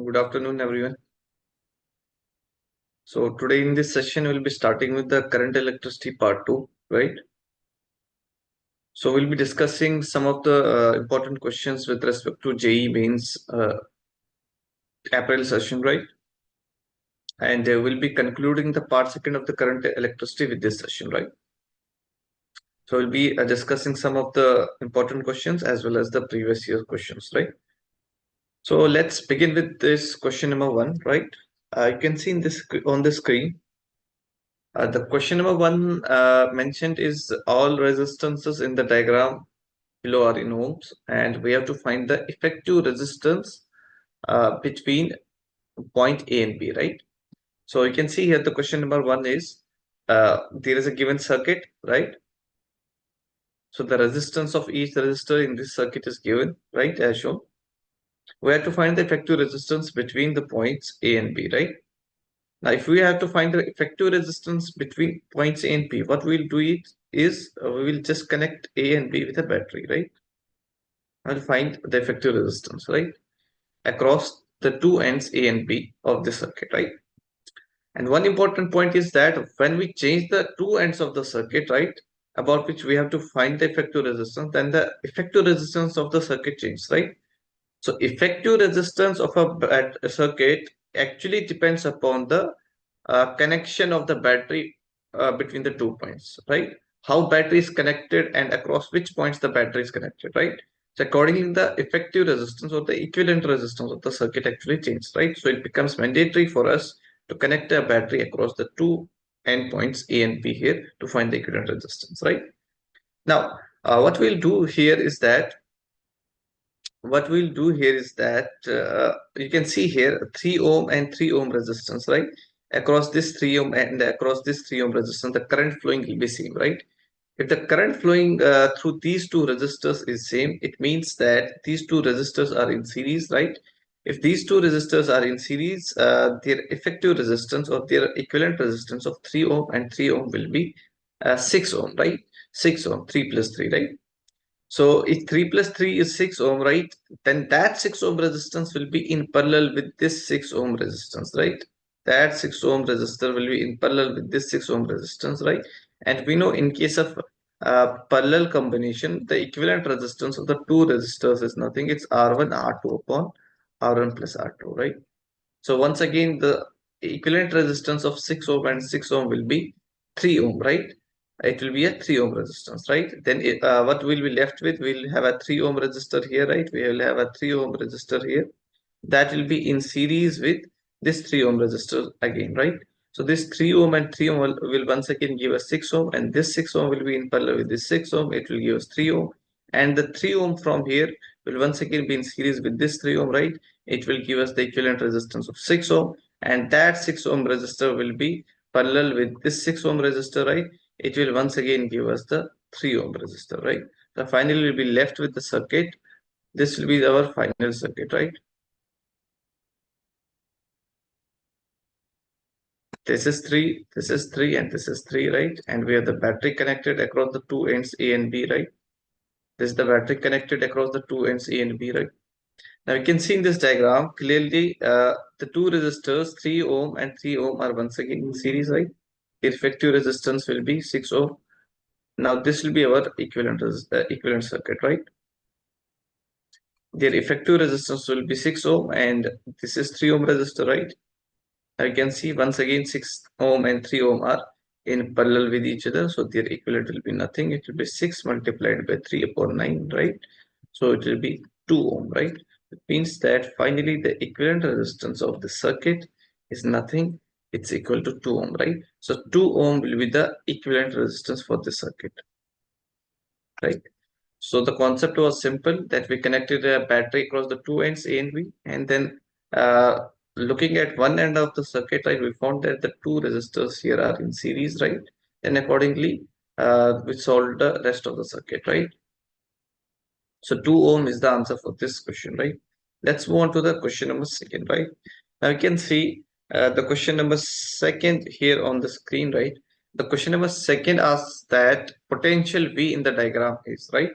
Good afternoon, everyone. So today in this session, we'll be starting with the current electricity part 2, right? So we'll be discussing some of the important questions with respect to JEE mains April session, right? And we'll be concluding the part 2 of the current electricity with this session, right? So we'll be discussing some of the important questions as well as the previous year questions, right? So let's begin with this question number 1, right? You can see in this on the screen. The question number 1 mentioned is all resistances in the diagram below are in ohms, and we have to find the effective resistance between point A and B, right? So you can see here the question number 1 is there is a given circuit, right? So the resistance of each resistor in this circuit is given, right, as shown. We have to find the effective resistance between the points A and B, right? Now, if we have to find the effective resistance between points A and B, what we'll do is we will just connect A and B with a battery, right? I'll find the effective resistance, right, across the two ends A and B of the circuit, right? And one important point is that when we change the two ends of the circuit, right, about which we have to find the effective resistance, then the effective resistance of the circuit changes, right? So effective resistance of a circuit actually depends upon the connection of the battery between the 2 points, right? How battery is connected and across which points the battery is connected, right? So accordingly, the effective resistance or the equivalent resistance of the circuit actually changes, right? So it becomes mandatory for us to connect a battery across the two endpoints A and B here to find the equivalent resistance, right? Now, what we'll do here is that you can see here 3 ohm and 3 ohm resistance, right? Across this 3 ohm and across this 3 ohm resistance, the current flowing will be same, right? If the current flowing through these two resistors is same, it means that these two resistors are in series, right? If these two resistors are in series, their effective resistance or their equivalent resistance of 3 ohm and 3 ohm will be 6 ohm, right? 6 ohm, 3 plus 3, right? So if 3 plus 3 is 6 ohm, right? Then that 6 ohm resistance will be in parallel with this 6 ohm resistance, right? That 6 ohm resistor will be in parallel with this 6 ohm resistance, right? And we know in case of parallel combination, the equivalent resistance of the two resistors is nothing. It's R1, R2 upon R1 plus R2, right? So once again, the equivalent resistance of 6 ohm and 6 ohm will be 3 ohm, right? It will be a 3 ohm resistance, right? Then what will be left with? We'll have a 3 ohm resistor here, right? We will have a 3 ohm resistor here. That will be in series with this 3 ohm resistor again, right? So this 3 ohm and 3 ohm will once again give us 6 ohm, and this 6 ohm will be in parallel with this 6 ohm. It will give us 3 ohm, and the 3 ohm from here will once again be in series with this 3 ohm, right? It will give us the equivalent resistance of 6 ohm, and that 6 ohm resistor will be parallel with this 6 ohm resistor, right? It will once again give us the 3 ohm resistor, right? So finally we'll be left with the circuit. This will be our final circuit, right? This is 3, this is 3, and this is 3, right? And we have the battery connected across the two ends A and B, right? This is the battery connected across the two ends A and B, right? Now you can see in this diagram clearly the two resistors 3 ohm and 3 ohm are once again in series, right? The effective resistance will be 6 ohm. Now this will be our equivalent circuit, right? Their effective resistance will be 6 ohm, and this is 3 ohm resistor, right? Now you can see once again 6 ohm and 3 ohm are in parallel with each other, so their equivalent will be nothing. It will be 6 multiplied by 3 upon 9, right? So it will be 2 ohm, right? It means that finally the equivalent resistance of the circuit is nothing. It's equal to 2 ohm, right? So 2 ohm will be the equivalent resistance for the circuit, right? So the concept was simple, that we connected a battery across the two ends A and B, and then looking at one end of the circuit, right, we found that the two resistors here are in series, right? Then accordingly, we solved the rest of the circuit, right? So 2 ohm is the answer for this question, right? Let's move on to the question number 2, right? Now you can see the question number 2 here on the screen, right? The question number 2 asks that potential V in the diagram is, right?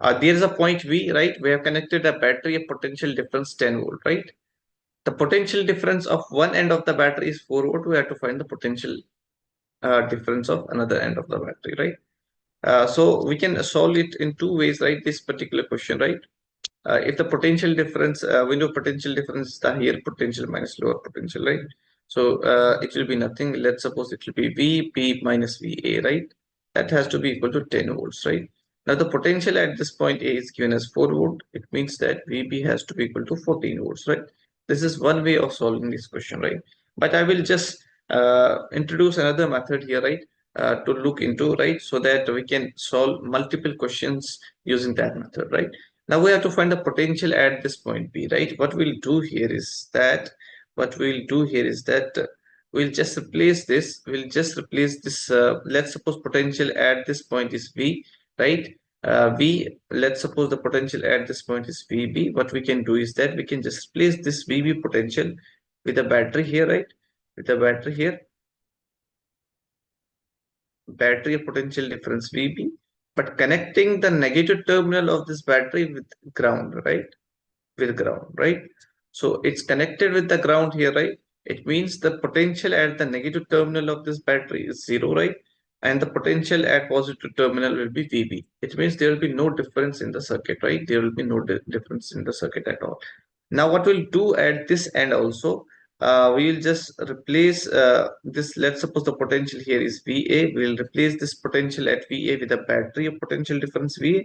There is a point V, right? We have connected a battery, a potential difference 10 volt, right? The potential difference of one end of the battery is 4 volt. We have to find the potential difference of another end of the battery, right? So we can solve it in two ways, right? This particular question, right? If the potential difference, window potential difference is the higher potential minus lower potential, right? So it will be nothing. Let's suppose it will be VP minus VA, right? That has to be equal to 10 volts, right? Now the potential at this point A is given as 4 volt. It means that VB has to be equal to 14 volts, right? This is one way of solving this question, right? But I will just introduce another method here, right? To look into, right? So that we can solve multiple questions using that method, right? Now we have to find the potential at this point B, right? What we'll do here is that we'll just replace this. We'll just replace this. Let's suppose potential at this point is V, right? Let's suppose the potential at this point is VB. What we can do is that we can just replace this VB potential with a battery here, right? With a battery here, battery of potential difference VB, but connecting the negative terminal of this battery with ground, right? With ground, right? So it's connected with the ground here, right? It means the potential at the negative terminal of this battery is 0, right? And the potential at positive terminal will be VB. It means there will be no difference in the circuit, right? There will be no difference in the circuit at all. Now what we'll do at this end also, we will just replace this. Let's suppose the potential here is VA. We'll replace this potential at VA with a battery of potential difference VA,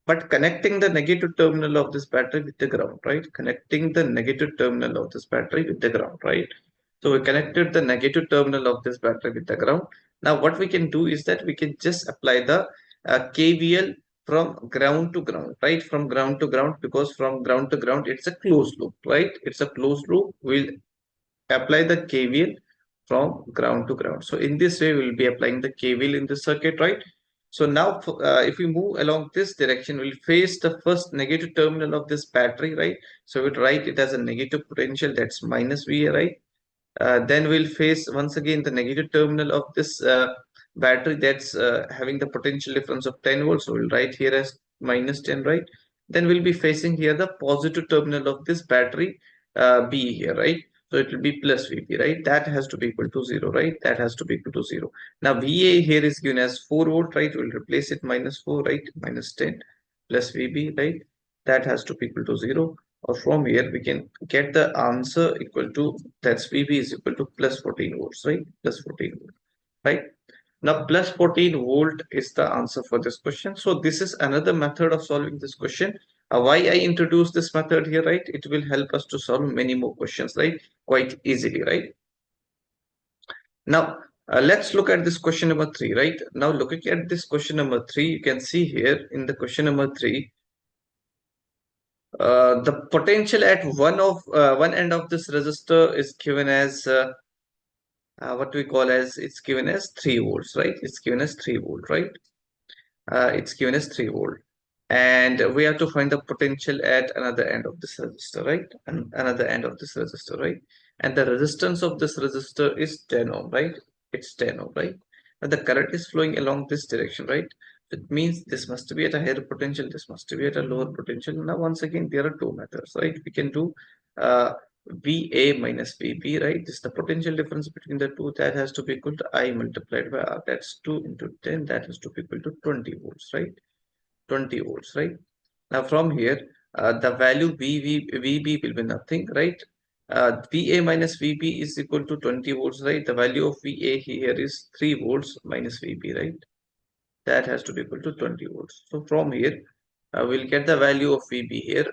but connecting the negative terminal of this battery with the ground, right? Connecting the negative terminal of this battery with the ground, right? So we connected the negative terminal of this battery with the ground. Now what we can do is that we can just apply the KVL from ground to ground, right? From ground to ground, because from ground to ground it's a closed loop, right? It's a closed loop. We'll apply the KVL from ground to ground. So in this way, we'll be applying the KVL in the circuit, right? So now, if we move along this direction, we'll face the first negative terminal of this battery, right? So we'll write it as a negative potential, that's minus VA, right? Then we'll face once again the negative terminal of this battery that's having the potential difference of 10 volts. So we'll write here as minus 10, right? Then we'll be facing here the positive terminal of this battery B here, right? So it will be plus VB, right? That has to be equal to 0, right? That has to be equal to 0. Now VA here is given as 4 volt, right? We'll replace it minus 4, right? Minus 10 plus VB, right? That has to be equal to 0. Or from here we can get the answer equal to, that's VB is equal to plus 14 volts, right? Plus 14 volt, right? Now plus 14 volt is the answer for this question. So this is another method of solving this question. Why I introduced this method here, right? It will help us to solve many more questions, right? Quite easily, right? Now let's look at this question number 3, right? Now looking at this question number 3, you can see here in the question number 3, the potential at one end of this resistor is given as what we call as, it's given as 3 volts, right? It's given as 3 volt, right? It's given as 3 volt, and we have to find the potential at another end of this resistor, right? And another end of this resistor, right? And the resistance of this resistor is 10 ohm, right? It's 10 ohm, right? And the current is flowing along this direction, right? It means this must be at a higher potential, this must be at a lower potential. Now once again there are two methods, right? We can do uh, VA minus VB, right? This is the potential difference between the two. That has to be equal to I multiplied by R. That's 2 into 10. That has to be equal to 20 volts, right? 20 volts, right? Now from here, the value VB will be nothing, right? VA minus VB is equal to 20 volts, right? The value of VA here is 3 volts minus VB, right? That has to be equal to 20 volts. So from here, we'll get the value of VB here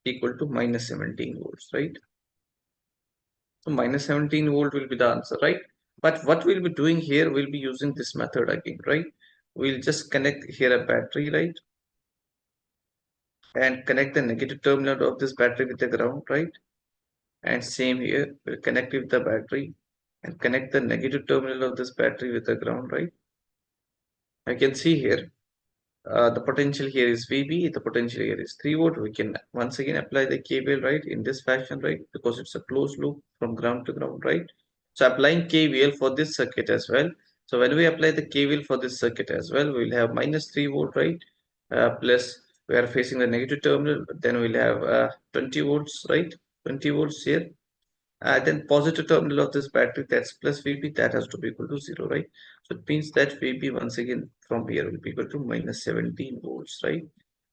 equal to minus 17 volts, right? So minus 17 volt will be the answer, right? But what we'll be doing here, we'll be using this method again, right? We'll just connect here a battery, right? And connect the negative terminal of this battery with the ground, right? And same here, we'll connect it with the battery and connect the negative terminal of this battery with the ground, right? I can see here the potential here is VB, the potential here is 3 volt. We can once again apply the KVL, right, in this fashion, right, because it's a closed loop from ground to ground, right? So applying KVL for this circuit as well. So when we apply the KVL for this circuit as well, we'll have minus 3 volt, right? Plus we are facing the negative terminal, then we'll have 20 volts, right? 20 volts here. Then positive terminal of this battery, that's plus VB, that has to be equal to 0, right? So it means that VB once again from here will be equal to minus 17 volts, right?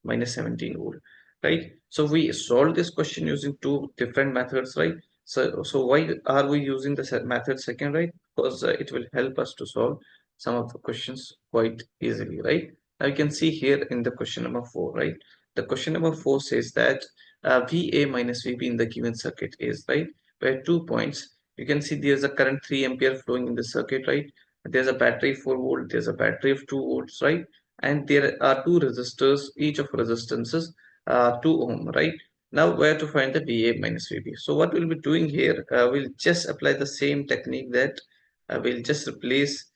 Minus 17 volt, right? So we solved this question using two different methods, right? So why are we using the method second, right? Because it will help us to solve some of the questions quite easily, right? Now you can see here in the question number 4, right? The question number 4 says that VA minus VB in the given circuit is, right? Where 2 points, you can see there's a current 3 ampere flowing in the circuit, right? There's a battery 4 volt, there's a battery of 2 volts, right? And there are two resistors, each of resistances 2 ohm, right? Now where to find the VA minus VB? So what we'll be doing here, we'll just apply the same technique that we'll just replace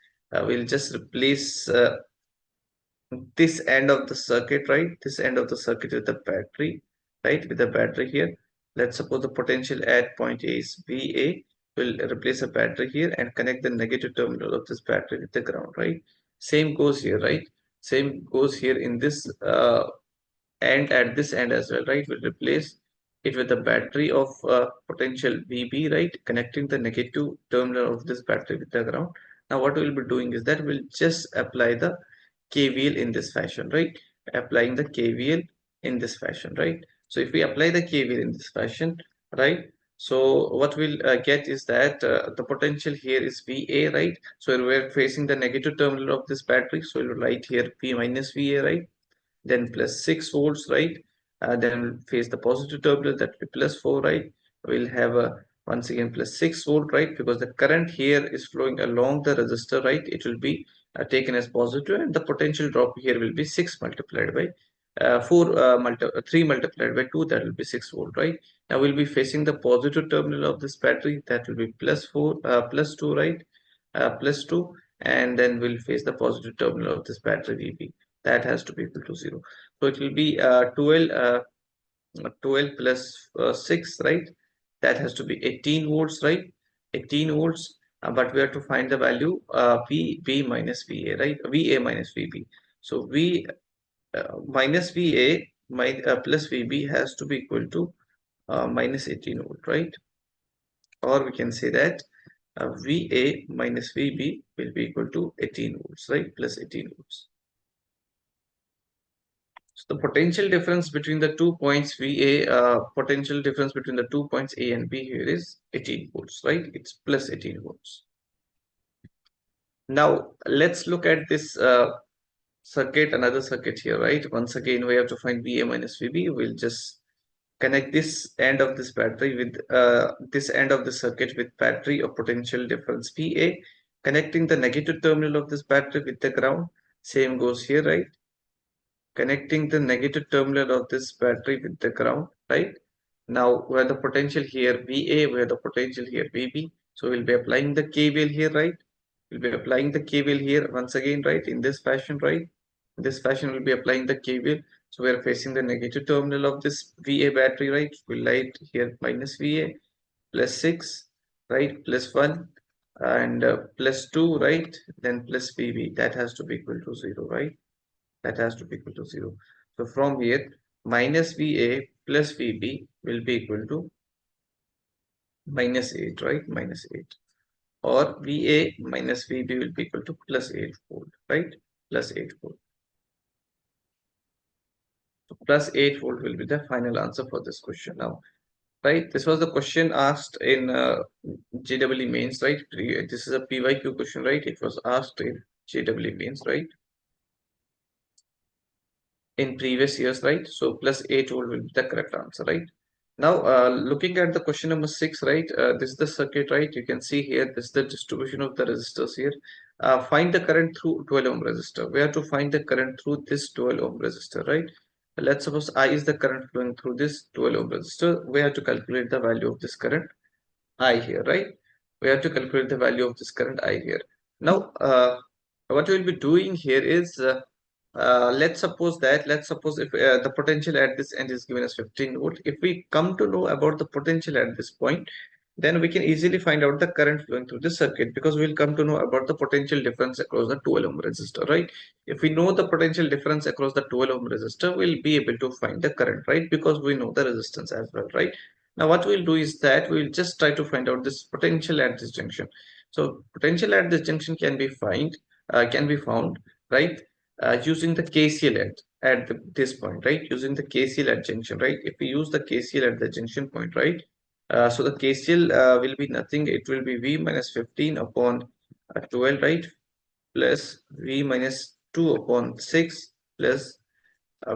this end of the circuit, right? This end of the circuit with the battery, right? With the battery here. Let's suppose the potential at point A is VA. We'll replace a battery here and connect the negative terminal of this battery with the ground, right? Same goes here, right? Same goes here in this and at this end as well, right? We'll replace it with a battery of potential VB, right? Connecting the negative terminal of this battery with the ground. Now what we'll be doing is that we'll just apply the KVL in this fashion, right? Applying the KVL in this fashion, right? So if we apply the KVL in this fashion, right? So what we'll get is that the potential here is VA, right? So we're facing the negative terminal of this battery. So we'll write here V minus VA, right? Then plus 6 volts, right? Then we'll face the positive terminal, that will be plus 4, right? We'll have a once again plus 6 volt, right? Because the current here is flowing along the resistor, right? It will be taken as positive, and the potential drop here will be 6 multiplied by 3 multiplied by 2, that will be 6 volt, right? Now we'll be facing the positive terminal of this battery, that will be plus 4 plus 2, right? Plus 2, and then we'll face the positive terminal of this battery VB, that has to be equal to 0. So it will be 12 plus 6, right? That has to be 18 volts, right? 18 volts. But we have to find the value VB minus VA, right? VA minus VB. So V minus VA plus VB has to be equal to minus 18 volt, right? Or we can say that VA minus VB will be equal to 18 volts, right? Plus 18 volts. So the potential difference between the 2 points VA, potential difference between the 2 points A and B here is 18 volts, right? It's plus 18 volts. Now let's look at this circuit, another circuit here, right? Once again, we have to find VA minus VB. We'll just connect this end of this battery with this end of the circuit with battery of potential difference VA, connecting the negative terminal of this battery with the ground. Same goes here, right? Connecting the negative terminal of this battery with the ground, right? Now where the potential here VA, where the potential here VB. So we'll be applying the KVL here, right? We'll be applying the KVL here once again, right? In this fashion, right? In this fashion, we'll be applying the KVL. So we're facing the negative terminal of this VA battery, right? We'll write here minus VA plus 6, right? Plus 1 and plus 2, right? Then plus VB. That has to be equal to 0, right? That has to be equal to 0. So from here, minus VA plus VB will be equal to minus 8, right? Minus 8. Or VA minus VB will be equal to plus 8 volt, right? Plus 8 volt. So plus 8 volt will be the final answer for this question now, right? This was the question asked in JEE mains, right? This is a PYQ question, right? It was asked in JEE mains, right? In previous years, right? So plus 8 volt will be the correct answer, right? Now, looking at the question number 6, right? This is the circuit, right? You can see here, this is the distribution of the resistors here. Find the current through 12 ohm resistor. We have to find the current through this 12 ohm resistor, right? Let's suppose I is the current flowing through this 12 ohm resistor. We have to calculate the value of this current I here, right? We have to calculate the value of this current I here. Now, what we'll be doing here is let's suppose if the potential at this end is given as 15 volt. If we come to know about the potential at this point, then we can easily find out the current flowing through this circuit, because we'll come to know about the potential difference across the 12 ohm resistor, right? If we know the potential difference across the 12 ohm resistor, we'll be able to find the current, right? Because we know the resistance as well, right? Now what we'll do is that we'll just try to find out this potential at this junction. So potential at this junction can be found, right, using the KCL at this point, right, using the KCL at junction, right. If we use the KCL at the junction point, right, so the KCL will be nothing, it will be V minus 15 upon 12, right, plus V minus 2 upon 6 plus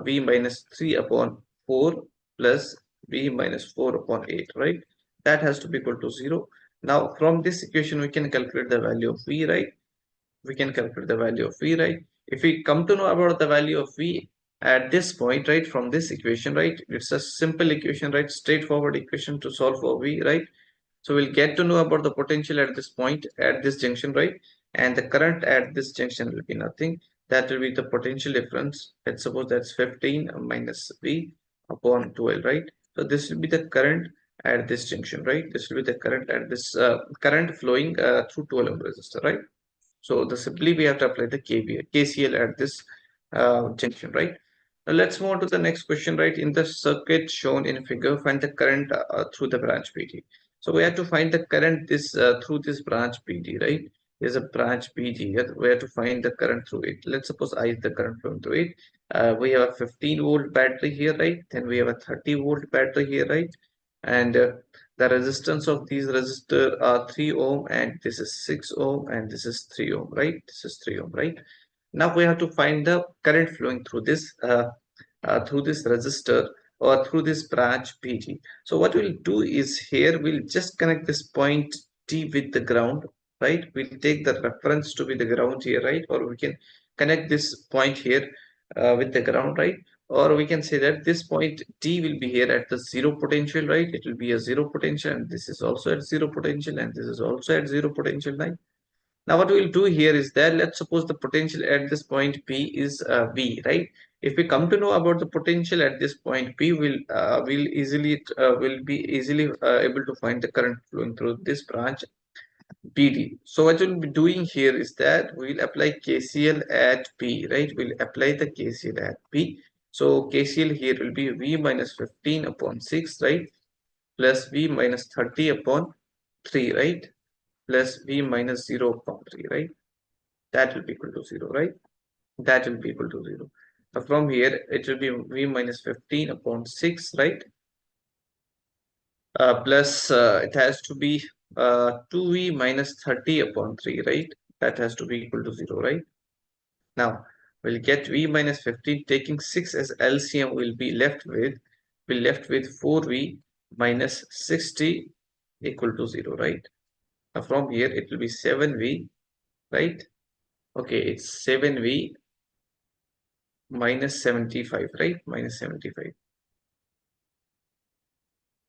V minus 3 upon 4 plus V minus 4 upon 8, right? That has to be equal to 0. Now, from this equation, we can calculate the value of V, right? We can calculate the value of V, right? If we come to know about the value of V at this point, right, from this equation, right, it's a simple equation, right, straightforward equation to solve for V, right? So we'll get to know about the potential at this point, at this junction, right? And the current at this junction will be nothing. That will be the potential difference. Let's suppose that's 15 minus V upon 12, right? So this will be the current at this junction, right? This will be the current at this current flowing through 12 ohm resistor, right? So the simply we have to apply the KCL at this junction, right? Now let's move on to the next question, right? In the circuit shown in figure, find the current through the branch PD. So we have to find the current this through this branch PD, right? There's a branch PD. We have to find the current through it. Let's suppose I is the current flowing through it. We have a 15-volt battery here, right? Then we have a 30-volt battery here, right? And the resistance of these resistor are 3 ohm, and this is 6 ohm, and this is 3 ohm, right? This is 3 ohm, right? Now we have to find the current flowing through this resistor or through this branch PG. So what we'll do is here we'll just connect this point T with the ground, right? We'll take the reference to be the ground here, right? Or we can connect this point here with the ground, right? Or we can say that this point T will be here at the zero potential, right? It will be a zero potential, and this is also at zero potential, and this is also at zero potential, right? Now what we'll do here is that let's suppose the potential at this point P is V, right? If we come to know about the potential at this point P, will be easily able to find the current flowing through this branch PD. So what we'll be doing here is that we'll apply KCL at P, right? We'll apply the KCL at P. So KCL here will be V minus 15 upon 6, right? Plus V minus 30 upon 3, right? Plus V minus 0 upon 3, right? That will be equal to 0, right? That will be equal to 0. So from here, it will be V minus 15 upon 6, right? Plus it has to be 2V minus 30 upon 3, right? That has to be equal to 0, right? Now, we'll get V minus 15, taking 6 as LCM, we'll be left with 4V minus 60 equal to 0, right? Now from here, it will be 7V, right? Okay, it's 7V minus 75, right? Minus 75.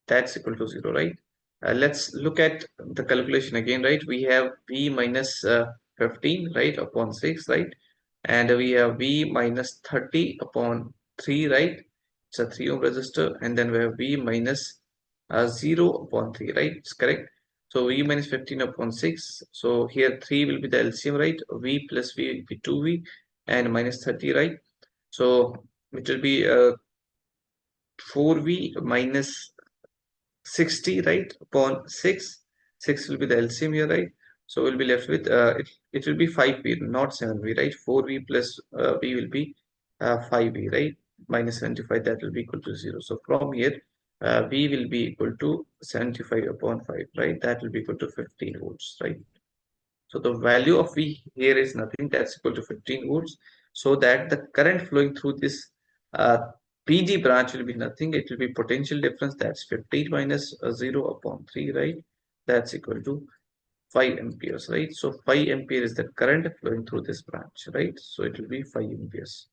That's equal to 0, right? Let's look at the calculation again, right? We have V minus 15, right, upon 6, right? And we have V minus 30 upon 3, right? It's a 3 ohm resistor. And then we have V minus 0 upon 3, right? It's correct. So V minus 15 upon 6. So here 3 will be the LCM, right? V plus V will be 2V and minus 30, right? So it will be 4V minus 60, right, upon 6. 6 will be the LCM here, right? So we'll be left with it will be 5V, not 7V, right? 4V plus V will be 5V, right? Minus 75, that will be equal to 0. So from here, V will be equal to 75 upon 5, right? That will be equal to 15 volts, right? So the value of V here is nothing, that's equal to 15 volts. So that the current flowing through this PG branch will be nothing. It will be potential difference, that's 15 minus 0 upon 3, right? That's equal to 5 amperes, right? So 5 ampere is the current flowing through this branch, right? So it will be 5 amperes.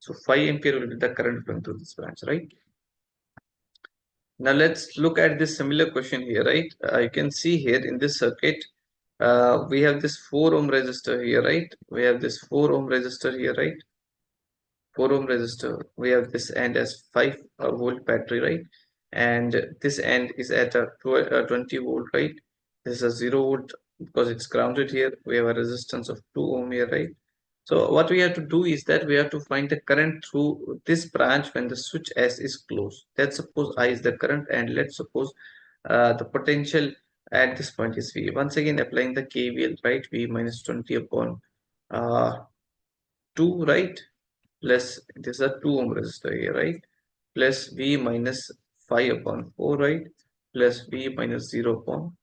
So 5 ampere will be the current flowing through this branch, right? Now let's look at this similar question here, right? You can see here in this circuit, we have this 4 ohm resistor here, right? We have this 4 ohm resistor here, right? 4 ohm resistor. We have this end as 5 volt battery, right? And this end is at a 20 volt, right? This is a 0 volt because it's grounded here. We have a resistance of 2 ohm here, right? So what we have to do is that we have to find the current through this branch when the switch S is closed. Let's suppose I is the current, and let's suppose the potential at this point is V. Once again applying the KVL, right? V minus 20 upon uh, 2, right? Plus this is a 2 ohm resistor here, right? Plus V minus 5 upon 4, right? Plus V minus 0 upon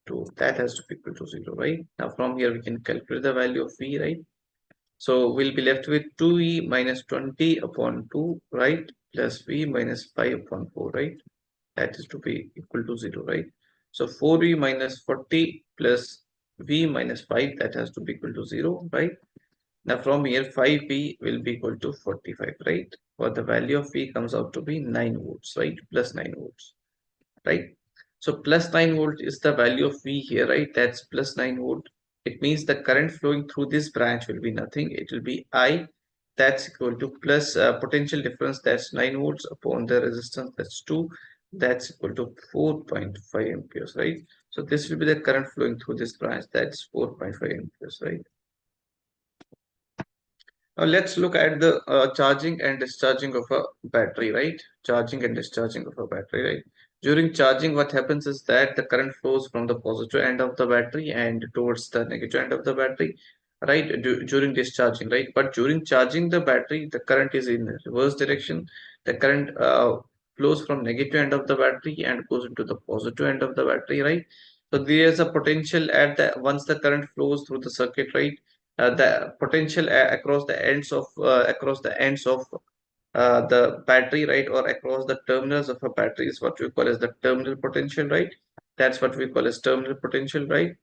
2. That has to be equal to 0, right? Now from here we can calculate the value of V, right? So we'll be left with 2E minus 20 upon 2, right? Plus V minus 5 upon 4, right? That is to be equal to 0, right? So 4V minus 40 plus V minus 5, that has to be equal to 0, right? Now from here 5V will be equal to 45, right? For the value of V comes out to be 9 volts, right? Plus 9 volts, right? So plus 9 volt is the value of V here, right? That's plus 9 volt. It means the current flowing through this branch will be nothing. It will be I, that's equal to plus potential difference, that's 9 volts upon the resistance, that's 2, that's equal to 4.5 amperes, right? So this will be the current flowing through this branch, that's 4.5 amperes, right? Now let's look at the charging and discharging of a battery, right? Charging and discharging of a battery, right? During charging, what happens is that the current flows from the positive end of the battery and towards the negative end of the battery, right? During discharging, right? But during charging the battery, the current is in reverse direction. The current flows from negative end of the battery and goes into the positive end of the battery, right? So there is a potential at the once the current flows through the circuit, right? The potential across the ends of the battery, right, or across the terminals of a battery is what we call as the terminal potential, right? That's what we call as terminal potential, right?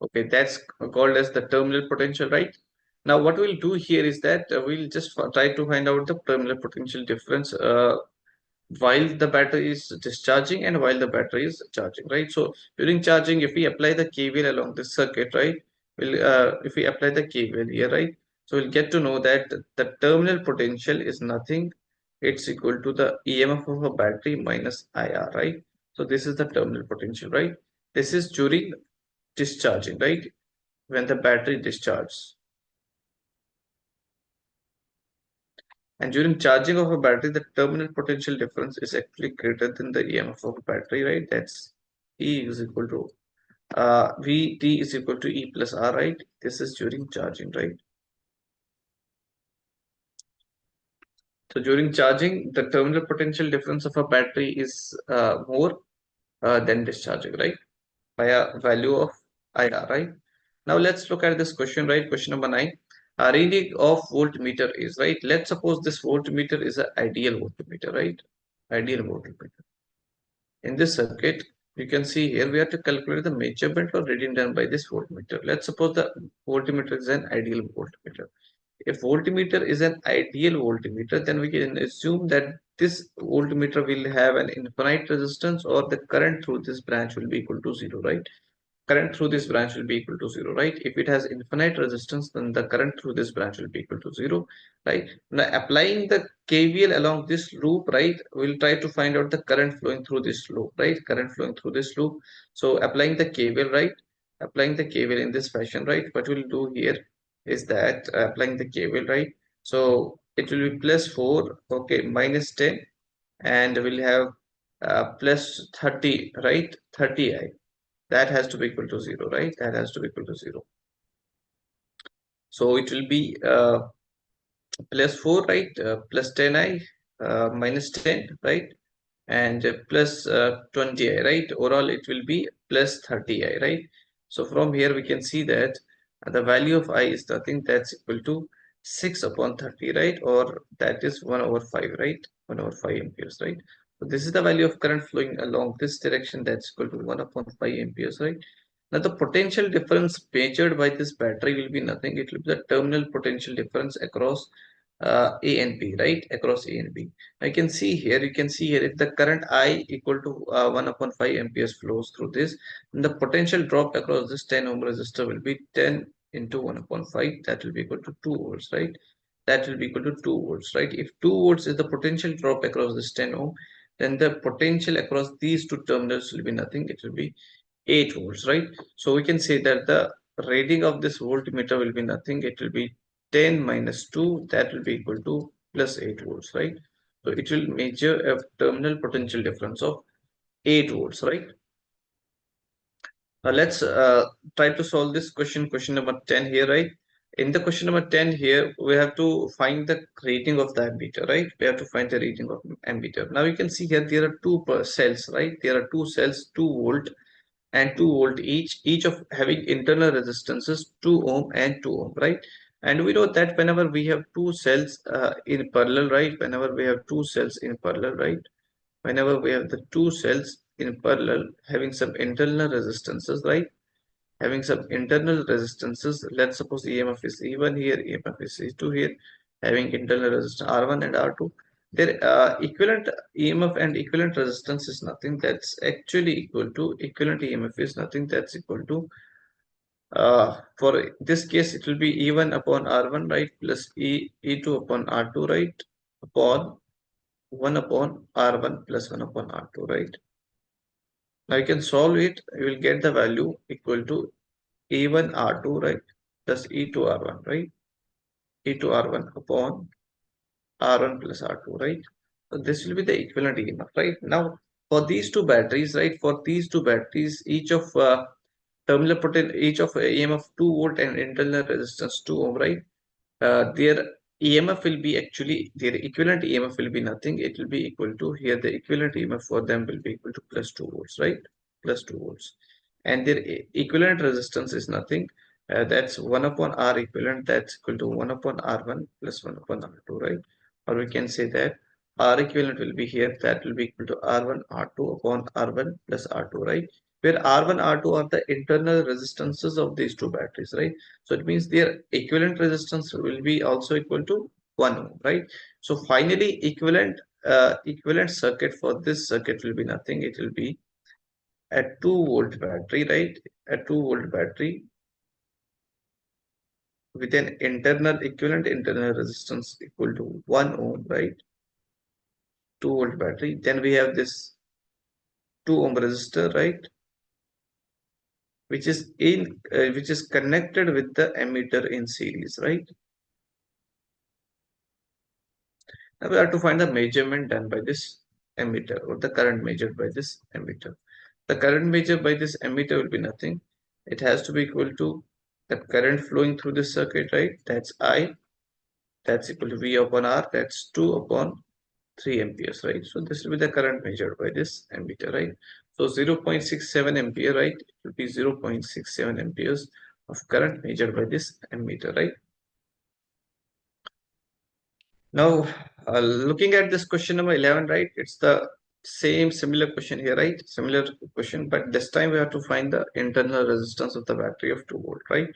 Okay, that's called as the terminal potential, right? Now what we'll do here is that we'll just try to find out the terminal potential difference while the battery is discharging and while the battery is charging, right? So during charging, if we apply the KVL along this circuit, right, if we apply the KVL here, right, so we'll get to know that the terminal potential is nothing, it's equal to the EMF of a battery minus IR, right? So this is the terminal potential, right? This is during discharging, right, when the battery discharges. And during charging of a battery, the terminal potential difference is actually greater than the EMF of a battery, right? That's E is equal to VT is equal to E plus R, right? This is during charging, right? So during charging, the terminal potential difference of a battery is more than discharging, right? By a value of IR, right? Now let's look at this question, right? Question number 9. A reading of voltmeter is, right? Let's suppose this voltmeter is an ideal voltmeter, right? Ideal voltmeter. In this circuit, you can see here we have to calculate the measurement or reading done by this voltmeter. Let's suppose the voltmeter is an ideal voltmeter. If voltmeter is an ideal voltmeter, then we can assume that this voltmeter will have an infinite resistance, or the current through this branch will be equal to 0, right? Current through this branch will be equal to 0, right? If it has infinite resistance, then the current through this branch will be equal to 0, right? Now applying the KVL along this loop, right, we'll try to find out the current flowing through this loop, right? Current flowing through this loop. So applying the KVL, right, applying the KVL in this fashion, right, what we'll do here is that applying the KVL, right, so it will be plus 4, okay, minus 10, and we'll have plus 30, right, 30i, that has to be equal to 0, right? That has to be equal to 0. So it will be plus 4, right? Plus 10i minus 10, right? And plus 20i, right? Overall, it will be plus 30i, right? So from here, we can see that the value of I is nothing, that's equal to 6 upon 30, right? Or that is 1 over 5, right? 1 over 5 amperes, right? So this is the value of current flowing along this direction, that's equal to 1 upon 5 amperes, right? Now the potential difference measured by this battery will be nothing. It will be the terminal potential difference across A and B, right? Across A and B. I can see here, you can see here, if the current I equal to 1 upon 5 amperes flows through this, then the potential drop across this 10 ohm resistor will be 10 into 1 upon 5. That will be equal to 2 volts, right? That will be equal to 2 volts, right? If 2 volts is the potential drop across this 10 ohm, then the potential across these two terminals will be nothing. It will be 8 volts, right? So we can say that the reading of this voltmeter will be nothing. It will be 10 minus 2, that will be equal to plus 8 volts, right? So it will measure a terminal potential difference of 8 volts, right? Now let's try to solve this question number 10 here, right? In the question number 10 here, we have to find the rating of the ammeter, right? We have to find the rating of ammeter. Now you can see here there are two cells, right? There are two cells, 2 volt and 2 volt each of having internal resistances 2 ohm and 2 ohm, right? And we know that whenever we have two cells in parallel, right? Whenever we have two cells in parallel, right? Whenever we have the two cells in parallel having some internal resistances, right? Having some internal resistances, let's suppose EMF is E1 here, EMF is E2 here, having internal resistance R1 and R2. Their equivalent EMF and equivalent resistance is nothing. That's actually equal to equivalent EMF is nothing. That's equal to for this case it will be E1 upon R1, right, plus E2 upon R2, right, upon 1 upon R1 plus 1 upon R2, right. Now you can solve it. You will get the value equal to E1 R2, right, plus E2 R1, right, E2 R1 upon R1 plus R2, right. So this will be the equivalent EMF, right. Now for these two batteries, right, for these two batteries, each of terminal potential, each of EMF 2 volt and internal resistance 2 ohm, right, their EMF will be actually, their equivalent EMF will be nothing. It will be equal to, here the equivalent EMF for them will be equal to plus 2 volts, right? Plus 2 volts. And their equivalent resistance is nothing. That's 1 upon R equivalent. That's equal to 1 upon R1 plus 1 upon R2, right? Or we can say that R equivalent will be here. That will be equal to R1 R2 upon R1 plus R2, right? Where R1 R2 are the internal resistances of these two batteries, right? So it means their equivalent resistance will be also equal to 1 ohm, right? So finally equivalent circuit for this circuit will be nothing. It will be a 2 volt battery, right? A 2 volt battery with an internal equivalent internal resistance equal to 1 ohm, right? 2 volt battery. Then we have this 2 ohm resistor, right? Which is connected with the ammeter in series, right? Now we have to find the measurement done by this ammeter, or the current measured by this ammeter. The current measured by this ammeter will be nothing. It has to be equal to the current flowing through this circuit, right? That's I. That's equal to V upon R. That's 2 upon 3 amperes, right? So this will be the current measured by this ammeter, right? So 0.67 ampere, right? It will be 0.67 amperes of current measured by this ammeter, right? Now, looking at this question number 11, right? It's the same similar question here, right? Similar question, but this time we have to find the internal resistance of the battery of 2 volt, right?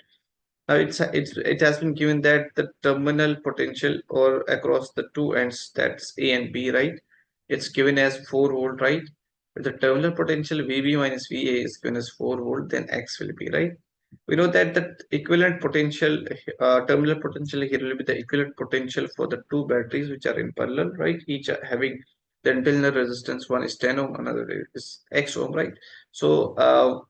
Now it has been given that the terminal potential or across the two ends, that's A and B, right? It's given as 4 volt, right? But the terminal potential VB minus VA is given as 4 volt, then X will be, right? We know that the equivalent potential, terminal potential here will be the equivalent potential for the two batteries which are in parallel, right? Each are having the internal resistance. One is 10 ohm, another is X ohm, right? So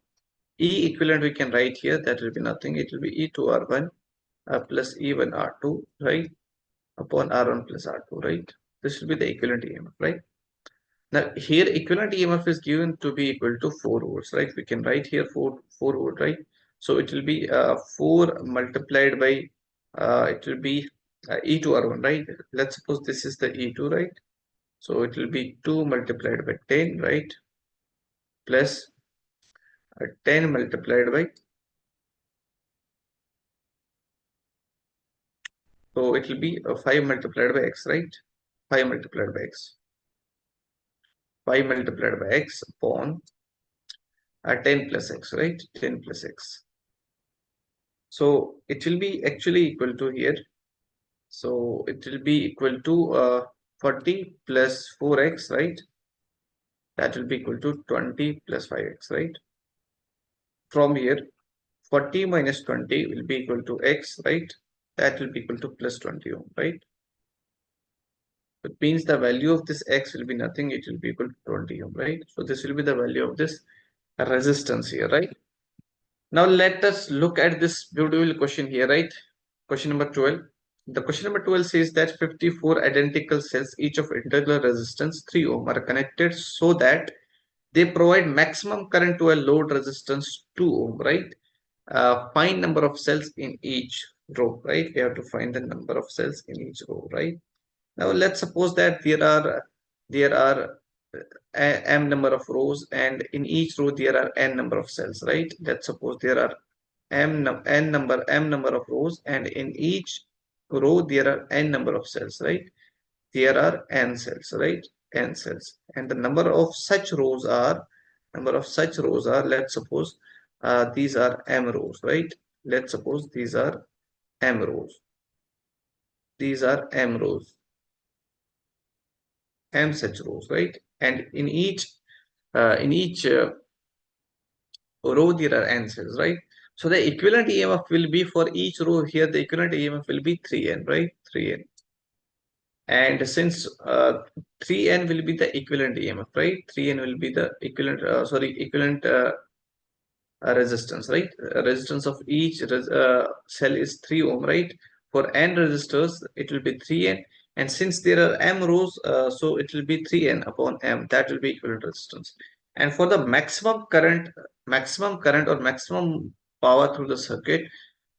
E equivalent we can write here, that will be nothing. It will be E2 R1 plus E1 R2, right? Upon R1 plus R2, right? This will be the equivalent EMF, right? Now here equivalent EMF is given to be equal to 4 volts, right? We can write here 4 volt, right? So it will be 4 multiplied by it will be E2 R1, right? Let's suppose this is the E2, right? So it will be 2 multiplied by 10, right? Plus 10 multiplied by, so it will be 5 multiplied by x, right? 5 multiplied by x. 5 multiplied by x upon 10 plus x, right? 10 plus x. So it will be actually equal to here. So it will be equal to 40 plus 4x, right? That will be equal to 20 plus 5x, right? From here, 40 minus 20 will be equal to x, right? That will be equal to plus 20 ohm, right? It means the value of this X will be nothing, it will be equal to 20 ohm, right? So this will be the value of this resistance here, right? Now let us look at this beautiful question here, right? Question number 12. The question number 12 says that 54 identical cells, each of internal resistance 3 ohm, are connected so that they provide maximum current to a load resistance 2 ohm, right? Find number of cells in each row, right? We have to find the number of cells in each row, right? Now let's suppose that there are m number of rows, and in each row there are n number of cells, right? Let's suppose there are m number of rows, and in each row there are n number of cells, right? There are n cells, right? N cells, and the number of such rows are, let's suppose these are m rows, right? Let's suppose these are m rows. These are m rows, m such rows, right? And in each row there are n cells, right? So the equivalent EMF will be for each row here. The equivalent EMF will be 3n, right? 3n. And since 3n will be the equivalent EMF, right? 3n will be the equivalent resistance, right? Resistance of each cell is 3 ohm, right? For n resistors, it will be 3n, and since there are m rows, so it will be 3n upon m. That will be equivalent resistance. And for the maximum current or maximum power through the circuit,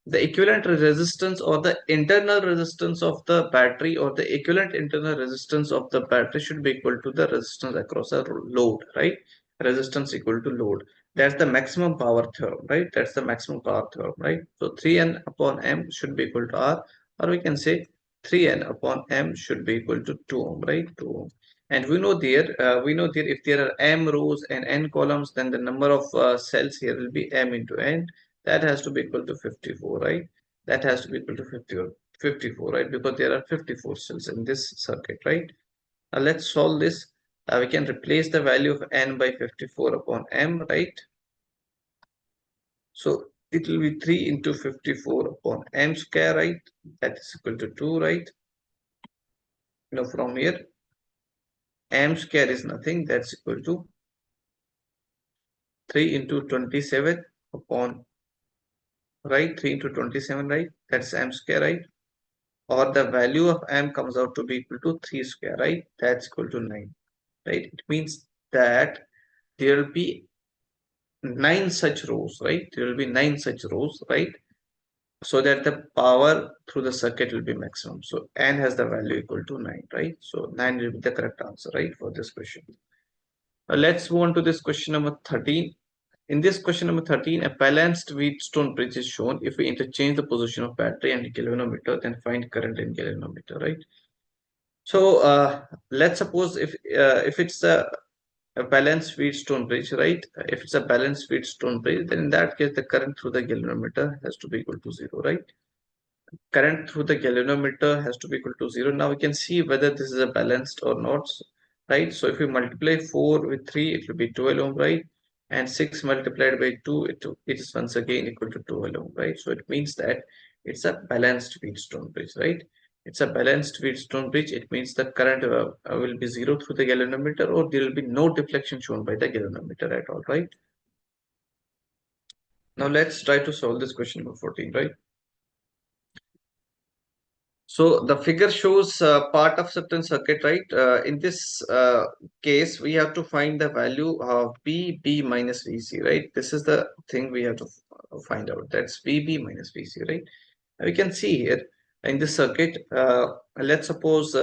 the equivalent resistance or the internal resistance of the battery, or the equivalent internal resistance of the battery, should be equal to the resistance across a load, right? Resistance equal to load. That's the maximum power theorem, right? That's the maximum power theorem, right? So 3n upon m should be equal to R, or we can say 3n upon m should be equal to 2 ohm, right? 2 ohm. And we know there if there are m rows and n columns, then the number of cells here will be m into n. That has to be equal to 54, right? That has to be equal to 54, right? Because there are 54 cells in this circuit, right? Now let's solve this. We can replace the value of n by 54 upon m, right? So it will be 3 into 54 upon m square, right? That is equal to 2, right? Now from here, m square is nothing. That's equal to 3 into 27 upon, right? 3 into 27, right? That's m square, right? Or the value of m comes out to be equal to 3 square, right? That's equal to 9, right? It means that there will be 9 such rows, right? There will be 9 such rows, right? So that the power through the circuit will be maximum. So n has the value equal to 9, right? So 9 will be the correct answer, right, for this question. Now let's move on to this question number 13. In this question number 13, a balanced Wheatstone bridge is shown. If we interchange the position of battery and galvanometer, then find current in galvanometer, right? So let's suppose if it's a balanced Wheatstone bridge, right? If it's a balanced Wheatstone bridge, then in that case, the current through the galvanometer has to be equal to 0, right? Current through the galvanometer has to be equal to 0. Now we can see whether this is a balanced or not, right? So if we multiply 4 with 3, it will be 12 ohm, right? And 6 multiplied by 2, it is once again equal to 12 ohm, right? So it means that it's a balanced Wheatstone bridge, right? It's a balanced Wheatstone bridge. It means the current will be 0 through the galvanometer, or there will be no deflection shown by the galvanometer at all, right? Now let's try to solve this question number 14, right? So the figure shows part of certain circuit, right? In this case, we have to find the value of VB minus VC, right? This is the thing we have to find out. That's VB minus VC, right? We can see here in this circuit, let's suppose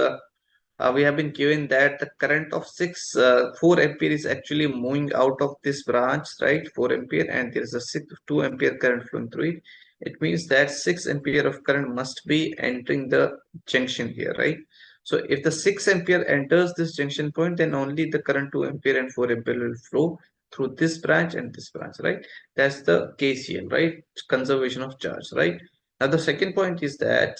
we have been given that the current of 4 ampere is actually moving out of this branch, right? 4 ampere, and there is a 2 ampere current flowing through it. It means that 6 ampere of current must be entering the junction here, right? So if the 6 ampere enters this junction point, then only the current 2 ampere and 4 ampere will flow through this branch and this branch, right? That's the KCL, right? Conservation of charge, right? Now the second point is that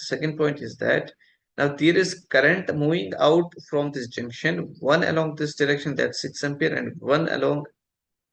now there is current moving out from this junction, one along this direction, that's 6 ampere, and one along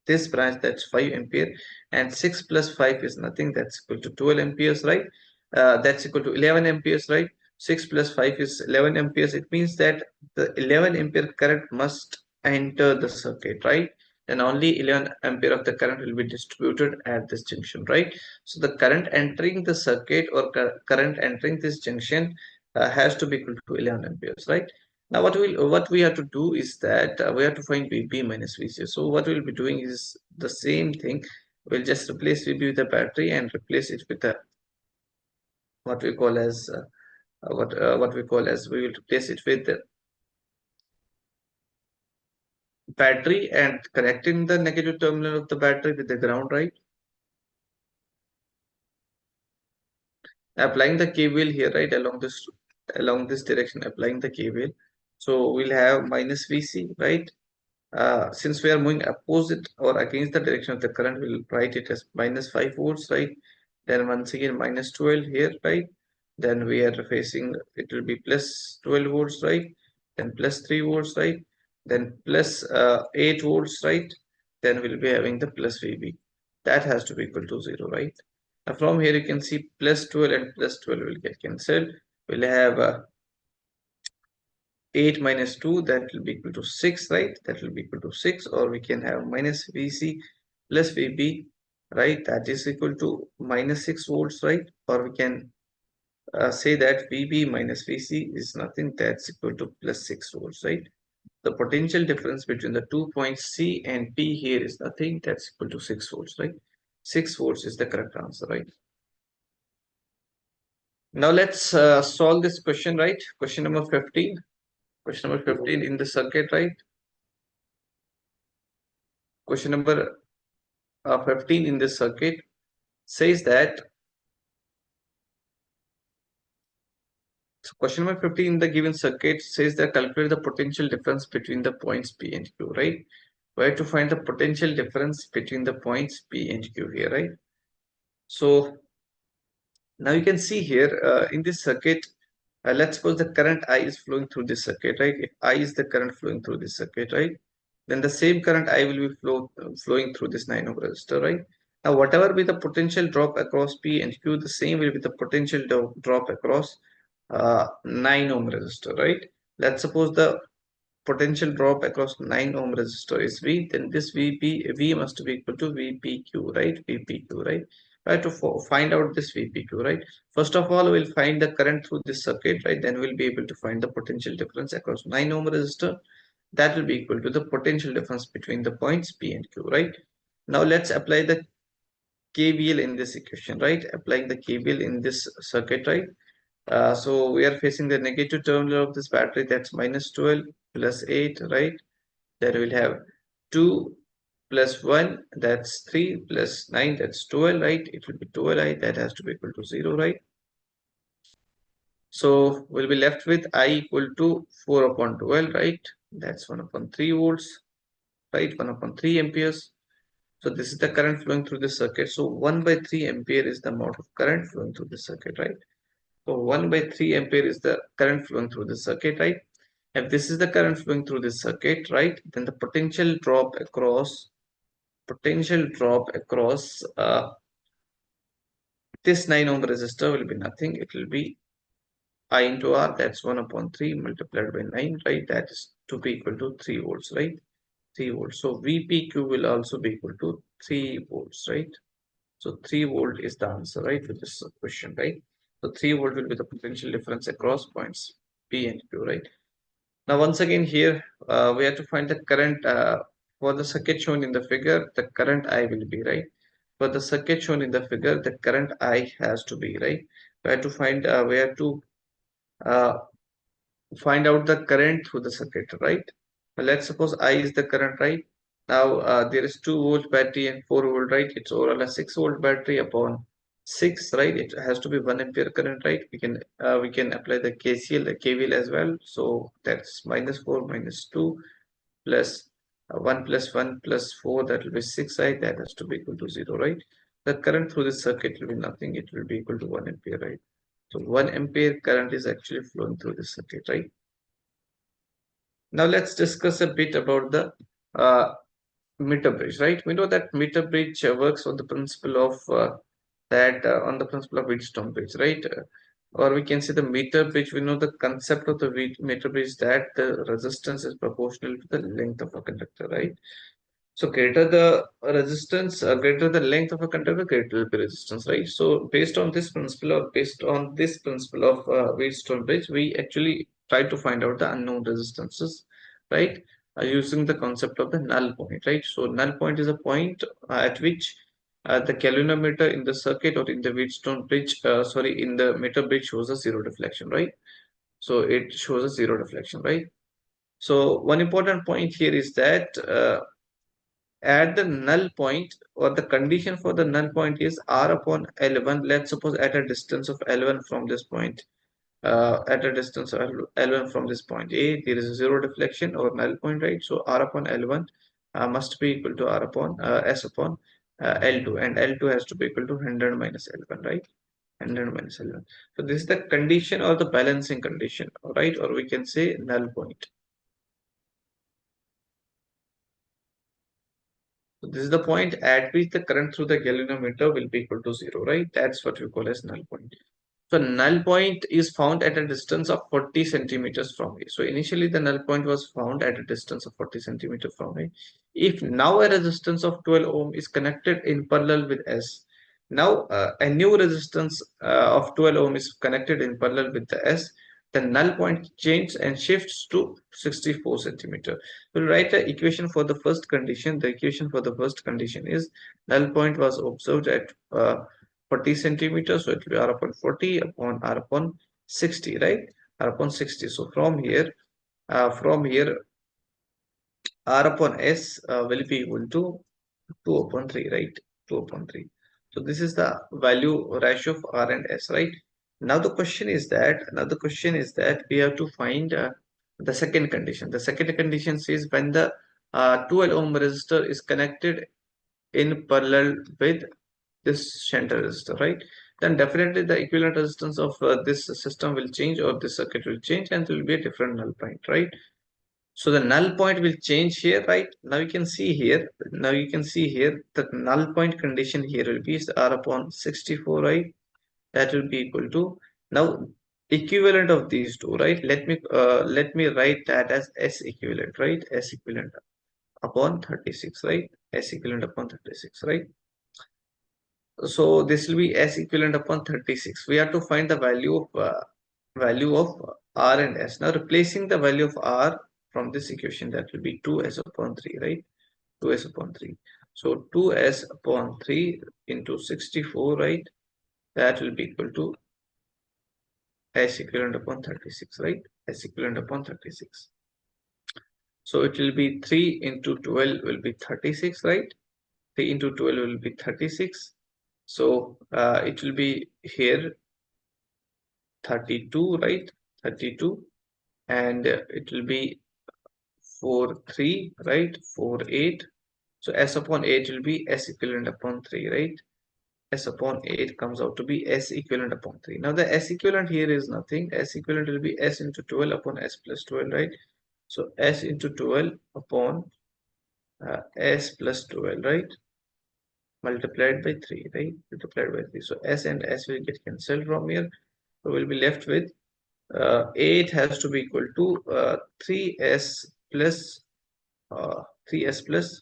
this branch, that's 5 ampere, and 6 plus 5 is nothing, that's equal to 12 amperes, right? That's equal to 11 amperes, right? 6 plus 5 is 11 amperes. It means that the 11 ampere current must enter the circuit, right? Then only 11 ampere of the current will be distributed at this junction, right? So the current entering the circuit or current entering this junction has to be equal to 11 amperes, right? Now what we have to do is that we have to find VB minus VC. So what we'll be doing is the same thing. We'll just replace VB with a battery and replace it with a what we call as what we call as we will replace it with the battery and connecting the negative terminal of the battery with the ground, right? Applying the KVL here, right, along this direction, applying the KVL. So we'll have minus VC, right? Since we are moving opposite or against the direction of the current, we'll write it as minus 5 volts, right? Then once again minus 12 here, right? Then we are facing, it will be plus 12 volts, right? Then plus 3 volts, right? Then plus 8 volts, right? Then we'll be having the plus VB. That has to be equal to 0, right? Now from here you can see plus 12 and plus 12 will get cancelled. We'll have 8 minus 2, that will be equal to 6, right? That will be equal to 6, or we can have minus VC plus VB, right? That is equal to minus 6 volts, right? Or we can say that VB minus VC is nothing, that's equal to plus 6 volts, right? The potential difference between the 2 points C and P here is nothing, that's equal to 6 volts, right? 6 volts is the correct answer, right? Now let's solve this question, right? Question number 15. Question number 15 in the circuit, right? Question number 15 in this circuit says that, so question number 15 in the given circuit says that calculate the potential difference between the points P and Q, right? Where to find the potential difference between the points P and Q here, right? So now you can see here in this circuit, let's suppose the current I is flowing through this circuit, right? If I is the current flowing through this circuit, right? Then the same current I will be flowing through this 9 ohm resistor, right? Now, whatever be the potential drop across P and Q, the same will be the potential drop across 9 ohm resistor, right? Let's suppose the potential drop across 9 ohm resistor is V, then this V must be equal to VPQ, right? VPQ, right? Right, to find out this VPQ, right? First of all, we'll find the current through this circuit, right? Then we'll be able to find the potential difference across 9 ohm resistor. That will be equal to the potential difference between the points P and Q, right? Now let's apply the KVL in this equation, right? Applying the KVL in this circuit, right? So we are facing the negative terminal of this battery, that's minus 12 plus 8, right? Then we'll have 2 plus 1, that's 3 plus 9, that's 12, right? It will be 12I, that has to be equal to 0, right? So we'll be left with I equal to 4 upon 12, right? That's 1 upon 3 volts, right? 1 upon 3 amperes. So this is the current flowing through the circuit. So 1 by 3 ampere is the amount of current flowing through the circuit, right? So 1 by 3 ampere is the current flowing through the circuit, right? If this is the current flowing through this circuit, right, then the potential drop across this 9 ohm resistor will be nothing. It will be I into R, that's 1 upon 3 multiplied by 9, right? That is to be equal to 3 volts, right? 3 volts. So VPQ will also be equal to 3 volts, right? So 3 volt is the answer, right, to this question, right? So 3 volt will be the potential difference across points P and Q, right? Now, once again here, we have to find the current for the circuit shown in the figure, the current I will be, right? For the circuit shown in the figure, the current I has to be, right? We have to find, uh, find out the current through the circuit, right? Let's suppose I is the current, right? Now there is 2 volt battery and 4 volt, right? It's overall a 6 volt battery upon 6, right? It has to be 1 ampere current, right? We can apply the KCL, the KVL as well. So that's minus 4 minus 2 plus 1 plus 1 plus 4, that will be 6I, that has to be equal to 0, right? The current through this circuit will be nothing, it will be equal to 1 ampere, right? So 1 ampere current is actually flowing through this circuit, right? Now let's discuss a bit about the meter bridge, right? We know that meter bridge works on the principle of on the principle of Wheatstone bridge, right? or we can say the meter bridge. We know the concept of the meter bridge, that the resistance is proportional to the length of a conductor, right? So greater the resistance, greater the length of a conductor, greater will be resistance, right? So based on this principle, or based on this principle of Wheatstone bridge, we actually try to find out the unknown resistances, right? Using the concept of the null point, right? So null point is a point at which the galvanometer in the circuit, or in the Wheatstone bridge, sorry, in the meter bridge, shows a zero deflection, right? So it shows a zero deflection, right? So one important point here is that at the null point, or the condition for the null point, is R upon L1. Let's suppose at a distance of L1 from this point, at a distance of L1 from this point A, there is a zero deflection or null point, right? So R upon L1 must be equal to R upon S upon L2, and L2 has to be equal to 100 minus L1, right? 100 minus L1. So this is the condition, or the balancing condition, right? Or we can say null point. So this is the point at which the current through the galvanometer will be equal to zero, right? That's what we call as null point. So null point is found at a distance of 40 centimeters from A. So initially the null point was found at a distance of 40 centimeters from A. If now a resistance of 12 ohm is connected in parallel with S, now a new resistance of 12 ohm is connected in parallel with the S, the null point changes and shifts to 64 centimeter. We'll write the equation for the first condition. The equation for the first condition is null point was observed at 40 centimeters, so it will be R upon 40 upon R upon 60, right? R upon 60. So from here, R upon S will be equal to 2 upon 3, right? 2 upon 3. So this is the value ratio of R and S, right? Now the question is that we have to find the second condition. The second condition says when the 12 ohm resistor is connected in parallel with this shunt resistor, right? Then definitely the equivalent resistance of this system will change, or this circuit will change, and there will be a different null point, right? So the null point will change here, right? Now you can see here. Now you can see here that null point condition here will be R upon 64, right? That will be equal to, now equivalent of these two, right? Let me write that as S equivalent, right? S equivalent upon 36, right? S equivalent upon 36, right? So this will be S equivalent upon 36. We have to find the value of R and S. Now replacing the value of R from this equation, that will be 2S upon 3, right? 2S upon 3. So 2S upon 3 into 64, right? That will be equal to S equivalent upon 36, right? S equivalent upon 36. So it will be 3 into 12 will be 36, right? 3 into 12 will be 36. So it will be here 32, right? 32, and it will be 4 3, right? 4 8. So S upon 8 will be S equivalent upon 3, right? S upon 8 comes out to be S equivalent upon 3. Now the S equivalent here is nothing. S equivalent will be S into 12 upon S plus 12, right? So S into 12 upon S plus 12, right? Multiplied by 3, right? Multiplied by 3. So S and S will get cancelled from here. So we'll be left with 8 has to be equal to 3S plus 3S plus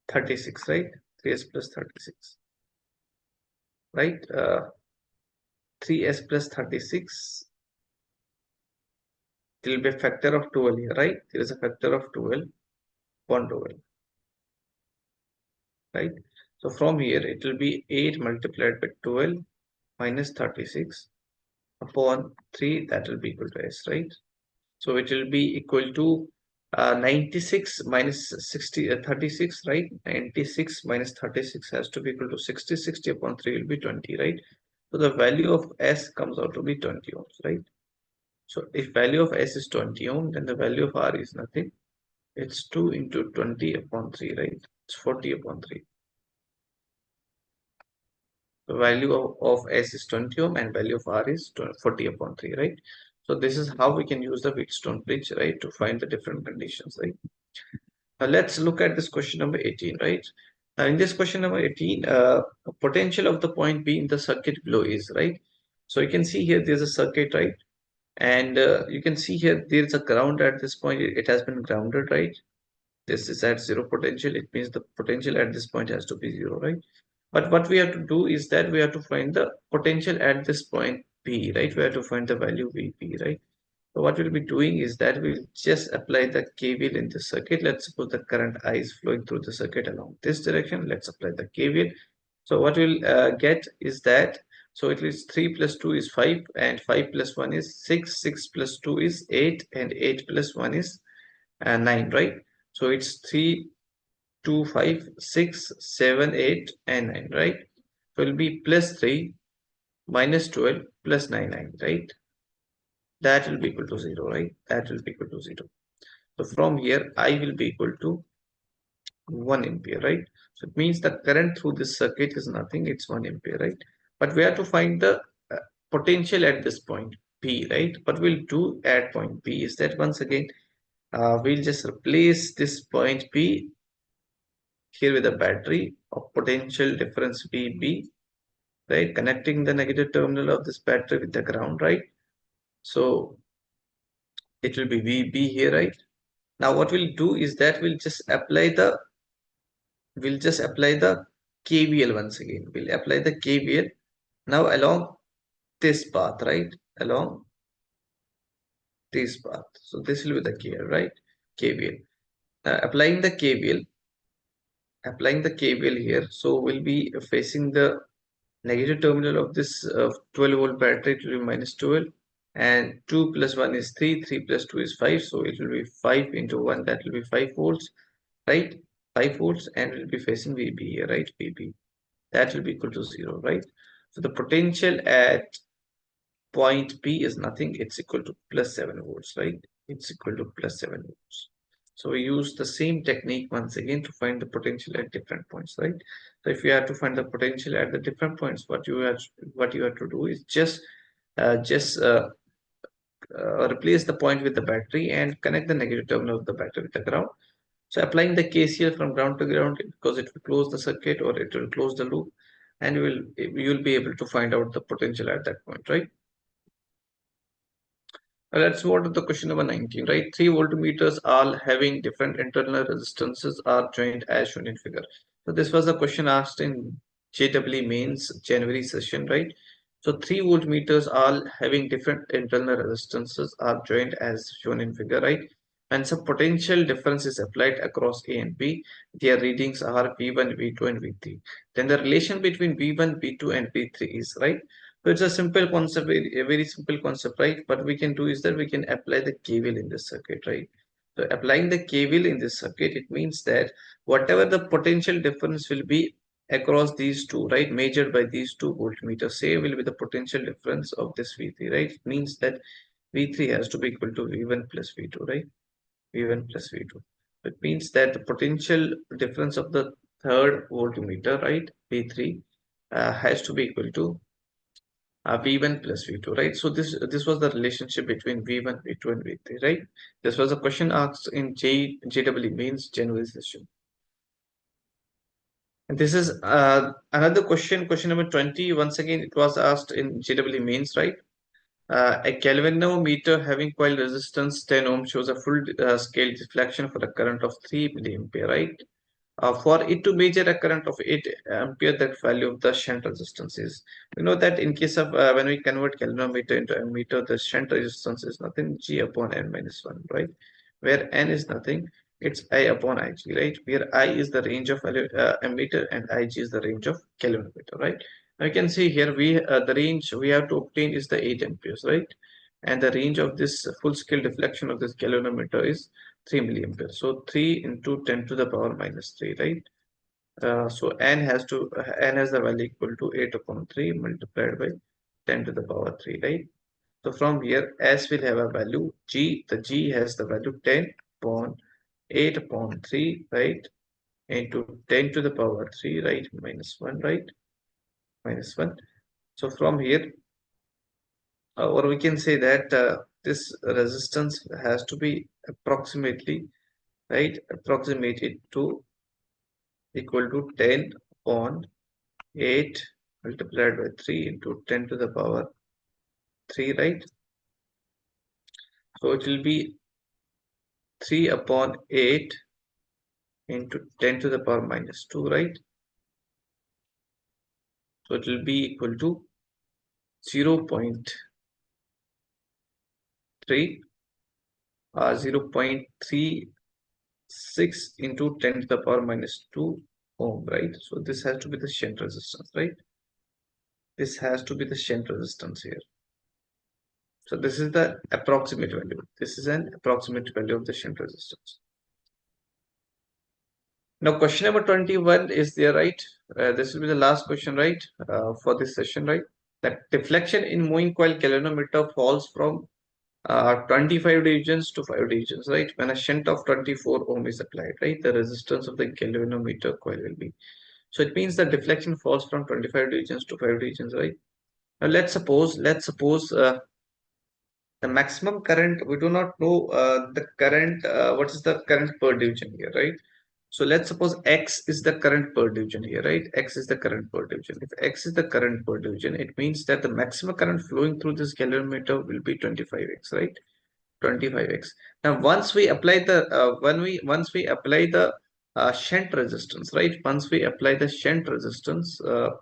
36, right? 3S plus 36, right? 3S plus 36, it will be a factor of 12 here, right? There is a factor of 12 upon 12, right? So from here it will be 8 multiplied by 12 minus 36 upon 3, that will be equal to S, right? So it will be equal to 96 minus 60, 36, right? 96 minus 36 has to be equal to 60. 60 upon 3 will be 20, right? So the value of S comes out to be 20 ohms, right? So if value of S is 20 ohm, then the value of R is nothing. It's 2 into 20 upon 3, right? It's 40 upon 3. The value of S is 20 ohm and value of R is 40 upon 3, right? So this is how we can use the Wheatstone bridge, right, to find the different conditions, right? Now let's look at this question number 18, right? Now in this question number 18, potential of the point B in the circuit below is, right? So you can see here there's a circuit, right? And you can see here there's a ground at this point. It has been grounded, right? This is at zero potential. It means the potential at this point has to be zero, right? But what we have to do is that we have to find the potential at this point P, right? We have to find the value Vp, right? So what we'll be doing is that we'll just apply the KVL in the circuit. Let's suppose the current I is flowing through the circuit along this direction. Let's apply the KVL. So what we'll get is that, so it is 3 plus 2 is 5, and 5 plus 1 is 6, 6 plus 2 is 8, and 8 plus 1 is 9, right? So it's 3, 2, 5, 6, 7, 8, and 9, right? So it will be plus 3 minus 12 plus 9, 9, right? That will be equal to 0, right? That will be equal to 0. So from here, I will be equal to 1 ampere, right? So it means the current through this circuit is nothing, it's 1 ampere, right? But we have to find the potential at this point P, right? What we'll do at point P is that once again, we'll just replace this point P here with a battery of potential difference VB, right? Connecting the negative terminal of this battery with the ground, right? So it will be VB here, right? Now what we'll do is that we'll just apply the KVL once again. We'll apply the KVL now along this path, right? Along this path. So this will be the KVL, right? KVL. Applying the KVL here. So we'll be facing the negative terminal of this 12 volt battery. It will be minus 12, and 2 plus 1 is 3, 3 plus 2 is 5, so it will be 5 into 1, that will be 5 volts, right? 5 volts, and we'll be facing VB here, right? VB, that will be equal to 0, right? So the potential at point P is nothing, it's equal to plus 7 volts, right? It's equal to plus 7 volts. So we use the same technique once again to find the potential at different points, right? So if you have to find the potential at the different points, what you have to do is just replace the point with the battery and connect the negative terminal of the battery with the ground. So applying the KCL from ground to ground, because it will close the circuit or it will close the loop, and you will be able to find out the potential at that point, right? Let's move on to the question number 19, right? 3 voltmeters all having different internal resistances are joined as shown in figure. So this was a question asked in JEE mains January session, right? So 3 voltmeters all having different internal resistances are joined as shown in figure, right? And some potential difference is applied across A and B. Their readings are V1, V2, and V3. Then the relation between V1, V2, and V3 is, right? So it's a simple concept, a very simple concept, right? What we can do is that we can apply the KVL in this circuit, right? So applying the KVL in this circuit, it means that whatever the potential difference will be across these two, right, measured by these two voltmeters, say will be the potential difference of this V3, right? It means that V3 has to be equal to V1 plus V2, right? V1 plus V2. It means that the potential difference of the third voltmeter, right, V3, has to be equal to V1 plus V2, right? So this was the relationship between V1, V2, and V3, right? This was a question asked in JEE mains January session. And this is another question number 20. Once again, it was asked in JEE mains, right? A galvanometer having coil resistance 10 ohm shows a full scale deflection for a current of 3 milliampere, right? For it to measure a current of 8 ampere, that value of the shunt resistance is. You know that in case of when we convert galvanometer into ammeter, the shunt resistance is nothing, G upon N minus 1, right? Where N is nothing, it's I upon Ig, right? Where I is the range of ammeter and Ig is the range of galvanometer, right? Now you can see here the range we have to obtain is the 8 amperes, right? And the range of this full scale deflection of this galvanometer is 3 milliampere. So 3 into 10 to the power minus 3, right? So n has the value equal to 8 upon 3 multiplied by 10 to the power 3, right? So from here, S will have a value G. The G has the value 10 upon 8 upon 3, right? Into 10 to the power 3, right? Minus 1, right? Minus 1. So from here, or we can say that this resistance has to be approximately, right, approximated to equal to 10 upon 8 multiplied by 3 into 10 to the power 3, right? So it will be 3 upon 8 into 10 to the power minus 2, right? So it will be equal to 0.3 0.36 into 10 to the power minus 2 ohm, right? So this has to be the shunt resistance, right? This has to be the shunt resistance here. So this is the approximate value. This is an approximate value of the shunt resistance. Now question number 21 is there, right? This will be the last question, right? For this session, right? That deflection in moving coil galvanometer falls from 25 divisions to 5 divisions, right? When a shunt of 24 ohm is applied, right? The resistance of the galvanometer coil will be. So it means the deflection falls from 25 divisions to 5 divisions, right? Now let's suppose the maximum current, we do not know the current, what is the current per division here, right? So let's suppose X is the current per division here, right? X is the current per division. If X is the current per division, it means that the maximum current flowing through this galvanometer will be 25x, right? 25x. Now, once we apply the shunt resistance, right? Once we apply the shunt resistance to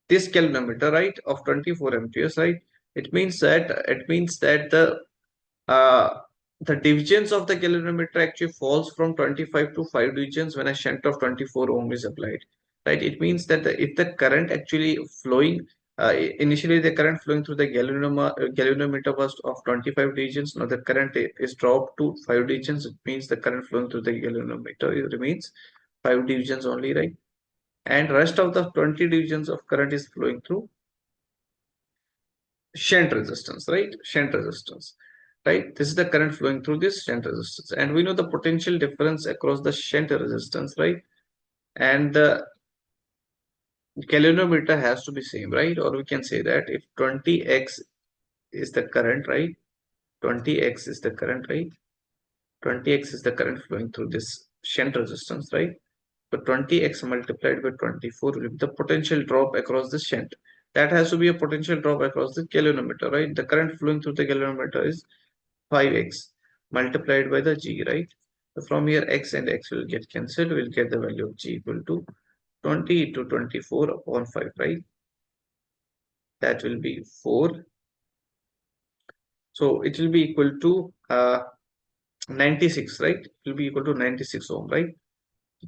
this galvanometer, right, of 24 amperes, right? It means that uh, the divisions of the galvanometer actually falls from 25 to 5 divisions when a shunt of 24 ohm is applied, right? It means that if the current actually flowing, initially the current flowing through the galvanometer was of 25 divisions. Now the current is dropped to 5 divisions. It means the current flowing through the galvanometer remains 5 divisions only, right? And rest of the 20 divisions of current is flowing through shunt resistance, right? Shunt resistance, right? This is the current flowing through this shunt resistance, and we know the potential difference across the shunt resistance, right? And the galvanometer has to be same, right? Or we can say that if 20x is the current, right? 20x is the current, right? 20x is the current flowing through this shunt resistance, right? So 20x multiplied by 24 will be the potential drop across the shunt. That has to be a potential drop across the galvanometer, right? The current flowing through the galvanometer is 5x multiplied by the G, right? So from here, x and x will get cancelled. We'll get the value of G equal to 20 into 24 upon 5, right? That will be 4. So it will be equal to 96, right? It will be equal to 96 ohm, right?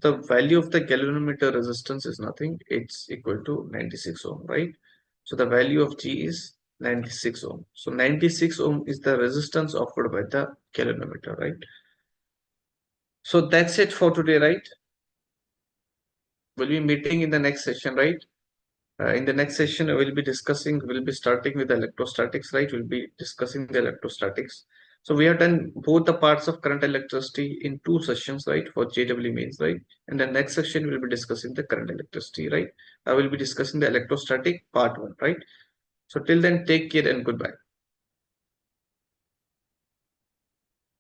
The value of the galvanometer resistance is nothing. It's equal to 96 ohm, right? So the value of G is 96 ohm. So 96 ohm is the resistance offered by the galvanometer, right? So that's it for today, right? We'll be meeting in the next session, right? In the next session, we'll be starting with electrostatics, right? We'll be discussing the electrostatics. So we have done both the parts of current electricity in 2 sessions, right? For JEE mains, right? And the next session, we'll be discussing the current electricity, right? I will be discussing the electrostatic part 1, right? So till then, take care and goodbye.